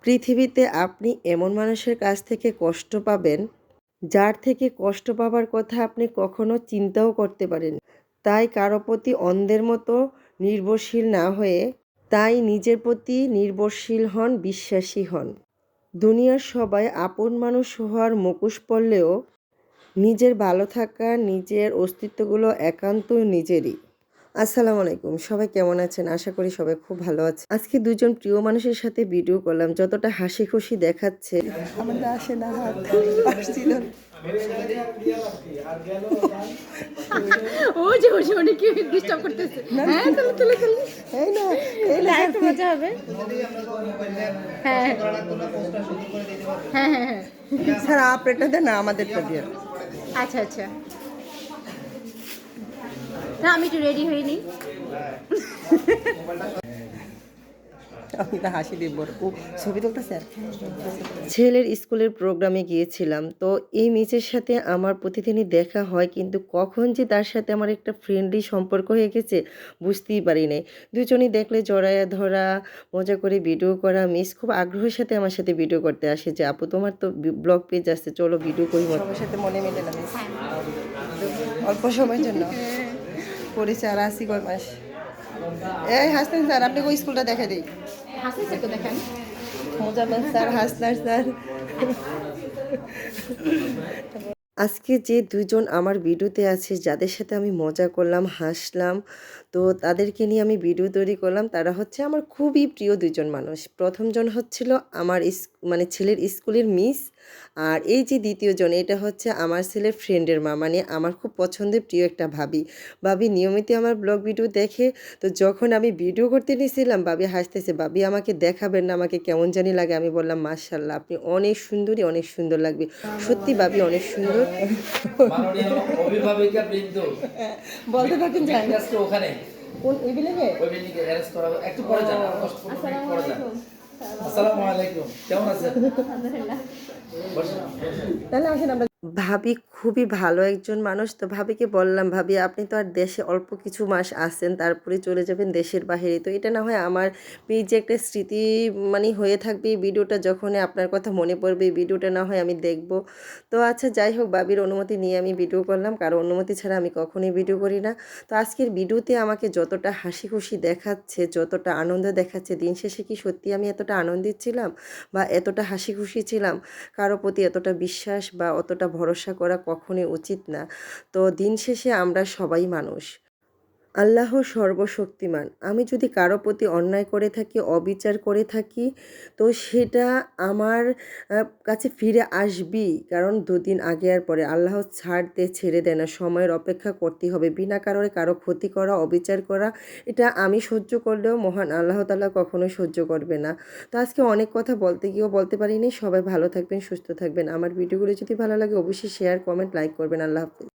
পৃথিবীতে আপনি এমন মানুষের কাছ থেকে কষ্ট পাবেন, যার থেকে কষ্ট পাবার কথা আপনি কখনো চিন্তাও করতে পারেন। তাই কারো প্রতি অন্ধের মতো নির্ভরশীল না হয়ে তাই নিজের প্রতি নির্ভরশীল হন, বিশ্বাসী হন। দুনিয়ার সবাই আপন মানুষ হওয়ার মুখোশ পরলেও নিজের ভালো থাকা, নিজের অস্তিত্বগুলো একান্ত নিজেরই। আসসালামু আলাইকুম। সবাই কেমন আছেন? আশা করি সবাই খুব ভালো আছে। আজকে দুজন প্রিয় মানুষের সাথে ভিডিও করলাম। যতটা হাসি খুশি দেখাচ্ছে আমার না আসে না হাত আসছিল। ও যে বসে অনেক ডিস্টার্ব করতেছে। হ্যাঁ চলো চলো চলো। এই না এই না একটু মজা হবে। হ্যাঁ হ্যাঁ হ্যাঁ হ্যাঁ। স্যার আপনারটা দেন না আমাদেরটা দিয়ে। আচ্ছা আচ্ছা, না আমি একটু রেডি হয়ে নিই। আমি তো হাসি দিব। ও ছবি তুলতেছে। ছেলের স্কুলের প্রোগ্রামে গিয়েছিলাম, তো এই মিসের সাথে আমার প্রতিদিনই দেখা হয়, কিন্তু কখন যে তার সাথে আমার একটা ফ্রেন্ডলি সম্পর্ক হয়ে গেছে বুঝতেই পারি নাই। দুজনেই দেখলে জড়ায়া ধরা, মজা করে ভিডিও করা। মিস খুব আগ্রহের সাথে আমার সাথে ভিডিও করতে আসে যে আপু তোমার তো ব্লগ পেজ আছে, চলো ভিডিও করি। সবার সাথে মনে মেলে না মিস, অল্প সময়ের জন্য পরিচয় আর আসি কয় মাস। এই হাসতেন স্যার, আপনি ওই স্কুলটা দেখা দিই। হাসিস একটু দেখেন। মোজাম্মেল স্যার, হাসনার স্যার। আজকে যে দুজন আমার ভিডিওতে আছে, যাদের সাথে আমি মজা করলাম, হাসলাম, তো তাদেরকে নিয়ে আমি ভিডিও তৈরি করলাম। তারা হচ্ছে আমার খুবই প্রিয় দুজন মানুষ। প্রথমজন হচ্ছিল আমার মানে ছেলের স্কুলের মিস, আর এই যে দ্বিতীয়জন, এটা হচ্ছে আমার ছেলের ফ্রেন্ডের মা, মানে আমার খুব পছন্দের প্রিয় একটা ভাবি। ভাবি নিয়মিত আমার ব্লগ ভিডিও দেখে, তো যখন আমি ভিডিও করতে নিয়েছিলাম ভাবি হাসতেছে, ভাবি আমাকে দেখাবেন না, আমাকে কেমন জানি লাগে। আমি বললাম মাশাআল্লাহ, আপনি অনেক সুন্দরী, অনেক সুন্দর লাগবে। সত্যি ভাবি অনেক সুন্দর। মাননীয় অভিভাবিকা বৃন্দ বলতে থাকেন যান ওখানে কোন ওই বিল্ডিংয়ে ওই বিল্ডিংয়ে অ্যারেস্ট করা একটু পরে যান, 10-15 মিনিট পরে যান। আসসালামু আলাইকুম, কেমন আছেন? আলহামদুলিল্লাহ। তাহলে আসেন আমরা। ভাবি খুবই ভালো একজন মানুষ। তো ভাবিকে বললাম, ভাবি আপনি তো আর দেশে অল্প কিছু মাস আছেন, তারপরে চলে যাবেন দেশের বাহিরে, তো এটা না হয় আমার পেজে একটা স্মৃতি মানে হয়ে থাকবে। এই ভিডিওটা যখন আপনার কথা মনে পড়বে, এই ভিডিওটা না হয় আমি দেখব। তো আচ্ছা যাই হোক, ভাবির অনুমতি নিয়ে আমি ভিডিও করলাম, কারো অনুমতি ছাড়া আমি কখনোই ভিডিও করি না। তো আজকের ভিডিওতে আমাকে যতটা হাসি খুশি দেখাচ্ছে, যতটা আনন্দ দেখাচ্ছে, দিন শেষে কি সত্যি আমি এতটা আনন্দিত ছিলাম বা এতটা হাসি খুশি ছিলাম? কারো প্রতি এতটা বিশ্বাস বা অতটা ভরসা করা কখনোই উচিত না। তো দিন শেষে আমরা সবাই মানুষ। আল্লাহ সর্বশক্তিমান। আমি যদি কারো প্রতি অন্যায় করে থাকি, অবিচার করে থাকি, তো সেটা আমার কাছে ফিরে আসবেই। কারণ দুদিন আগে আর পরে আল্লাহ ছাড় দিয়ে ছেড়ে দেয় না। সময়ের অপেক্ষা করতেই হবে। বিনা কারণে কারো ক্ষতি করা, অবিচার করা, এটা আমি সহ্য করলেও মহান আল্লাহ তাআলা কখনোই সহ্য করবে না। তো আজকে অনেক কথা বলতে গিয়েও বলতে পারিনি। সবাই ভালো থাকবেন, সুস্থ থাকবেন। আমার ভিডিওগুলো যদি ভালো লাগে অবশ্যই শেয়ার, কমেন্ট, লাইক করবেন। আল্লাহ হাফেজ।